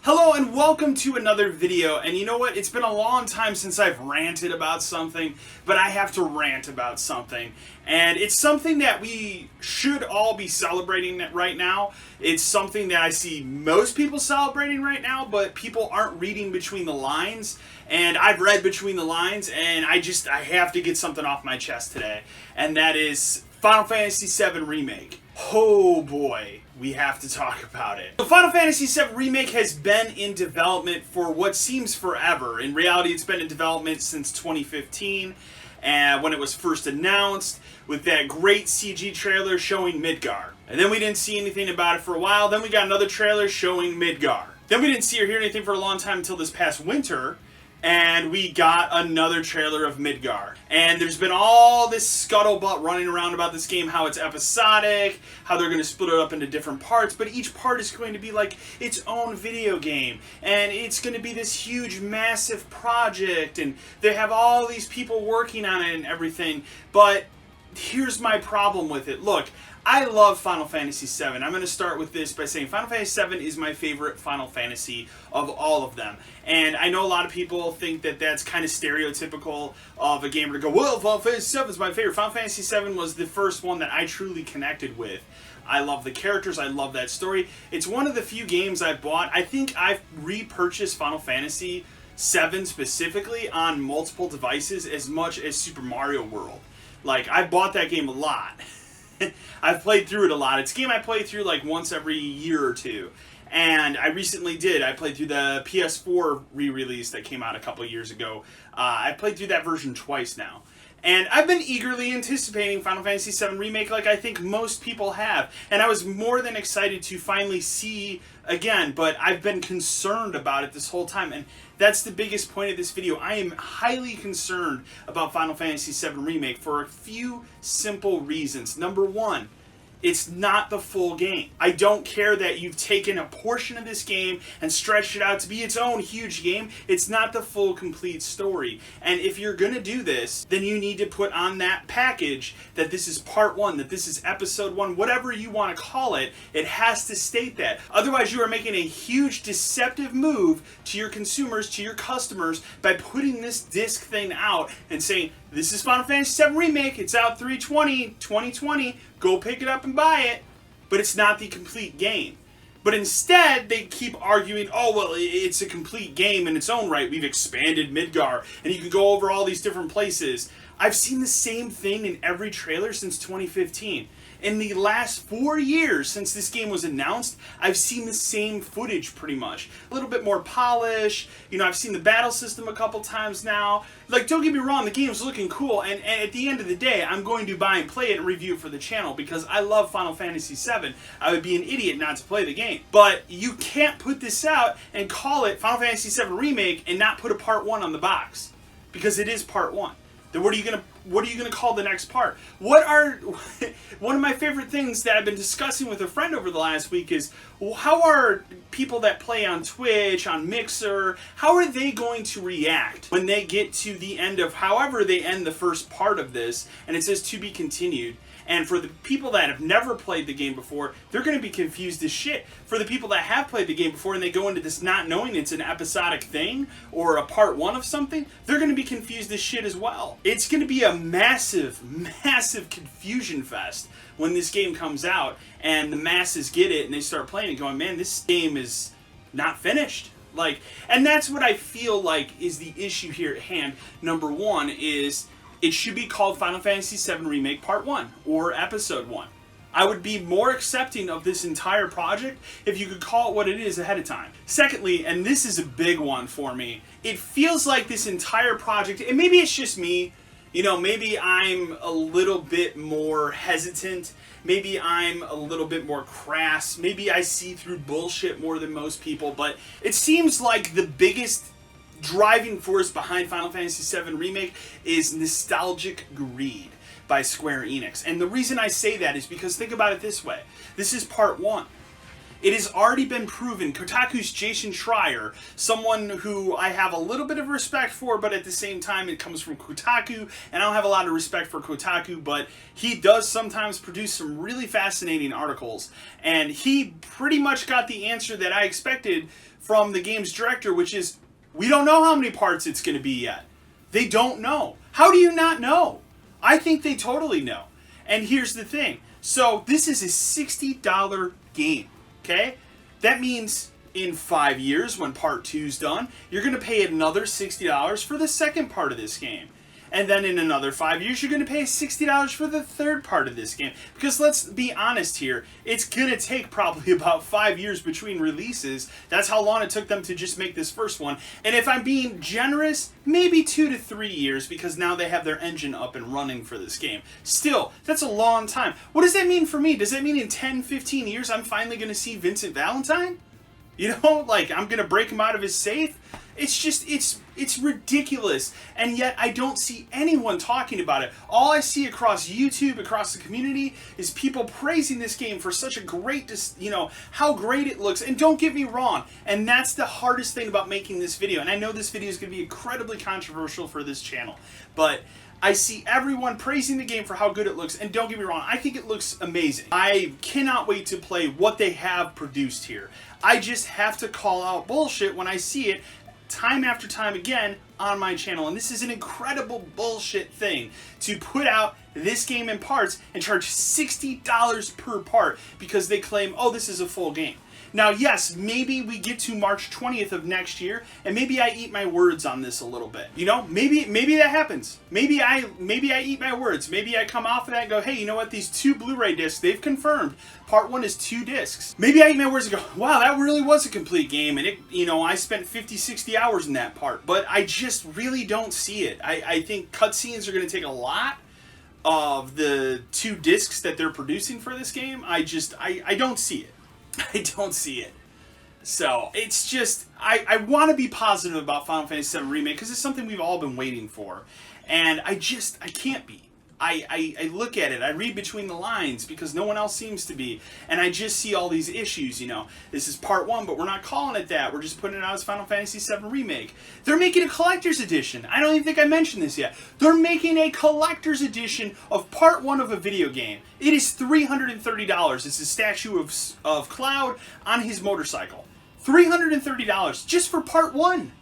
Hello and welcome to another video, and you know what, it's been a long time since I've ranted about something, but I have to rant about something, and it's something that we should all be celebrating right now. It's something that I see most people celebrating right now, but people aren't reading between the lines, and I've read between the lines, and I have to get something off my chest today, and that is Final Fantasy VII Remake. Oh boy, we have to talk about it. So Final Fantasy VII Remake has been in development for what seems forever. In reality, it's been in development since 2015, and when it was first announced with that great CG trailer showing Midgar. And then we didn't see anything about it for a while. Then we got another trailer showing Midgar. Then we didn't see or hear anything for a long time until this past winter, and we got another trailer of Midgar. And there's been all this scuttlebutt running around about this game, how it's episodic, how they're going to split it up into different parts, but each part is going to be like its own video game, and it's going to be this huge, massive project, and they have all these people working on it and everything. But here's my problem with it. Look, I love Final Fantasy VII. I'm going to start with this by saying Final Fantasy VII is my favorite Final Fantasy of all of them. And I know a lot of people think that that's kind of stereotypical of a gamer to go, well, Final Fantasy VII is my favorite. Final Fantasy VII was the first one that I truly connected with. I love the characters. I love that story. It's one of the few games I bought. I think I've repurchased Final Fantasy VII specifically on multiple devices as much as Super Mario World. Like, I bought that game a lot. I've played through it a lot. It's a game I play through like once every year or two. And I recently did. I played through the PS4 re-release that came out a couple years ago. I played through that version twice now. And I've been eagerly anticipating Final Fantasy VII Remake like I think most people have. And I was more than excited to finally see again, but I've been concerned about it this whole time. And that's the biggest point of this video. I am highly concerned about Final Fantasy VII Remake for a few simple reasons. Number one, it's not the full game. I don't care that you've taken a portion of this game and stretched it out to be its own huge game. It's not the full, complete story. And if you're going to do this, then you need to put on that package that this is part one, that this is episode one, whatever you want to call it. It has to state that. Otherwise, you are making a huge deceptive move to your consumers, to your customers, by putting this disc thing out and saying, this is Final Fantasy VII Remake, it's out 3/20/2020, go pick it up and buy it. But it's not the complete game. But instead, they keep arguing, oh, well, it's a complete game in its own right. We've expanded Midgar, and you can go over all these different places. I've seen the same thing in every trailer since 2015. In the last 4 years since this game was announced, I've seen the same footage pretty much. A little bit more polish. You know, I've seen the battle system a couple times now. Like, don't get me wrong, the game's looking cool, and at the end of the day, I'm going to buy and play it and review it for the channel because I love Final Fantasy VII. I would be an idiot not to play the game. But you can't put this out and call it Final Fantasy VII Remake and not put a part one on the box. Because it is part one. Then what are you gonna call the next part? One of my favorite things that I've been discussing with a friend over the last week is, how are people that play on Twitch, on Mixer, how are they going to react when they get to the end of however they end the first part of this and it says to be continued? And for the people that have never played the game before, they're going to be confused as shit. For the people that have played the game before and they go into this not knowing it's an episodic thing or a part one of something, they're going to be confused as shit as well. It's going to be a massive, massive confusion fest when this game comes out and the masses get it and they start playing it going, man, this game is not finished. Like, and that's what I feel like is the issue here at hand. Number one is, it should be called Final Fantasy VII Remake Part 1 or Episode 1. I would be more accepting of this entire project if you could call it what it is ahead of time. Secondly, and this is a big one for me, it feels like this entire project, and maybe it's just me, you know, maybe I'm a little bit more hesitant, maybe I'm a little bit more crass, maybe I see through bullshit more than most people, but it seems like the biggest driving force behind Final Fantasy VII Remake is nostalgic greed by Square Enix. And the reason I say that is because think about it this way. This is part one. It has already been proven. Kotaku's Jason Schreier, someone who I have a little bit of respect for, but at the same time it comes from Kotaku, and I don't have a lot of respect for Kotaku, but he does sometimes produce some really fascinating articles. And he pretty much got the answer that I expected from the game's director, which is, we don't know how many parts it's going to be yet. They don't know. How do you not know? I think they totally know. And here's the thing. So this is a $60 game, okay? That means in 5 years, when part 2's done, you're going to pay another $60 for the second part of this game. And then in another 5 years, you're going to pay $60 for the third part of this game. Because let's be honest here, it's going to take probably about 5 years between releases. That's how long it took them to just make this first one. And if I'm being generous, maybe 2 to 3 years, because now they have their engine up and running for this game. Still, that's a long time. What does that mean for me? Does that mean in 10, 15 years, I'm finally going to see Vincent Valentine? You know, like, I'm going to break him out of his safe? It's just, it's ridiculous. And yet I don't see anyone talking about it. All I see across YouTube, across the community, is people praising this game for such a great, you know, how great it looks. And don't get me wrong, and that's the hardest thing about making this video. And I know this video is going to be incredibly controversial for this channel, but I see everyone praising the game for how good it looks, and don't get me wrong, I think it looks amazing. I cannot wait to play what they have produced here. I just have to call out bullshit when I see it time after time again on my channel, and this is an incredible bullshit thing to put out this game in parts and charge $60 per part because they claim, oh, this is a full game. Now, yes, maybe we get to March 20th of next year, and maybe I eat my words on this a little bit. You know, maybe that happens. Maybe I eat my words. Maybe I come off of that and go, hey, you know what? These 2 Blu-ray discs, they've confirmed part 1 is 2 discs. Maybe I eat my words and go, wow, that really was a complete game, and it, you know, I spent 50, 60 hours in that part. But I just really don't see it. I think cutscenes are going to take a lot of the 2 discs that they're producing for this game. I don't see it. I don't see it. So, it's just, I want to be positive about Final Fantasy VII Remake because it's something we've all been waiting for. And I can't be. I look at it, I read between the lines because no one else seems to be, and I just see all these issues, you know. This is part 1, but we're not calling it that. We're just putting it out as Final Fantasy VII Remake. They're making a collector's edition. I don't even think I mentioned this yet. They're making a collector's edition of part 1 of a video game. It is $330. It's a statue of Cloud on his motorcycle. $330 just for part 1.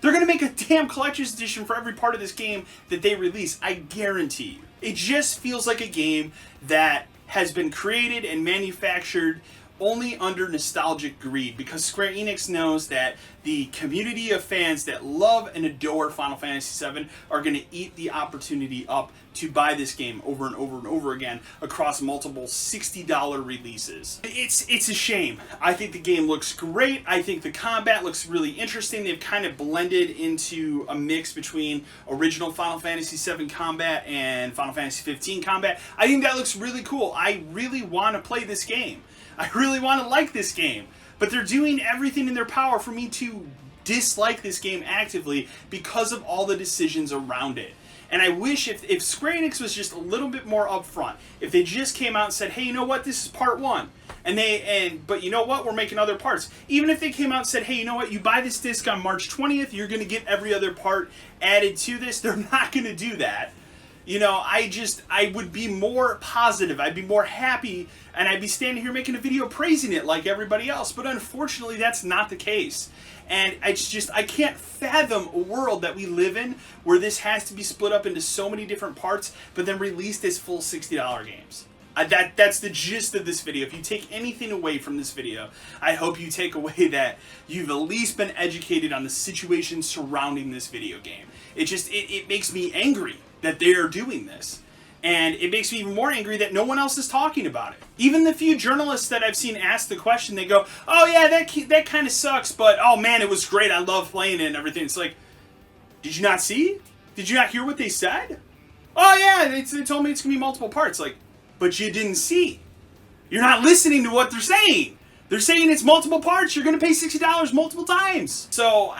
They're going to make a damn collector's edition for every part of this game that they release, I guarantee you. It just feels like a game that has been created and manufactured only under nostalgic greed, because Square Enix knows that the community of fans that love and adore Final Fantasy VII are going to eat the opportunity up to buy this game over and over and over again across multiple $60 releases. It's a shame. I think the game looks great. I think the combat looks really interesting. They've kind of blended into a mix between original Final Fantasy VII combat and Final Fantasy 15 combat. I think that looks really cool. I really want to play this game. I really want to like this game, but they're doing everything in their power for me to dislike this game actively because of all the decisions around it. And I wish if Square Enix was just a little bit more upfront, if they just came out and said, hey, you know what, this is part 1, but you know what, we're making other parts. Even if they came out and said, hey, you know what, you buy this disc on March 20th, you're going to get every other part added to this, they're not going to do that. You know, I would be more positive, I'd be more happy, and I'd be standing here making a video praising it like everybody else, but unfortunately that's not the case. And it's just, I can't fathom a world that we live in where this has to be split up into so many different parts, but then released as full $60 games. That's the gist of this video. If you take anything away from this video, I hope you take away that you've at least been educated on the situation surrounding this video game. It makes me angry that they are doing this. And it makes me even more angry that no one else is talking about it. Even the few journalists that I've seen ask the question, they go, oh yeah, that kind of sucks, but oh man, it was great, I love playing it and everything. It's like, did you not see? Did you not hear what they said? Oh yeah, they told me it's going to be multiple parts. Like, but you didn't see. You're not listening to what they're saying. They're saying it's multiple parts, you're going to pay $60 multiple times. So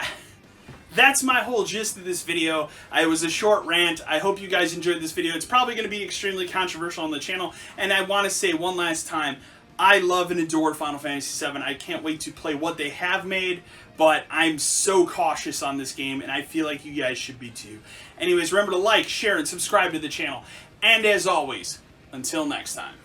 that's my whole gist of this video. It was a short rant. I hope you guys enjoyed this video. It's probably going to be extremely controversial on the channel. And I want to say one last time, I love and adore Final Fantasy VII. I can't wait to play what they have made, but I'm so cautious on this game, and I feel like you guys should be too. Anyways, remember to like, share, and subscribe to the channel. And as always, until next time.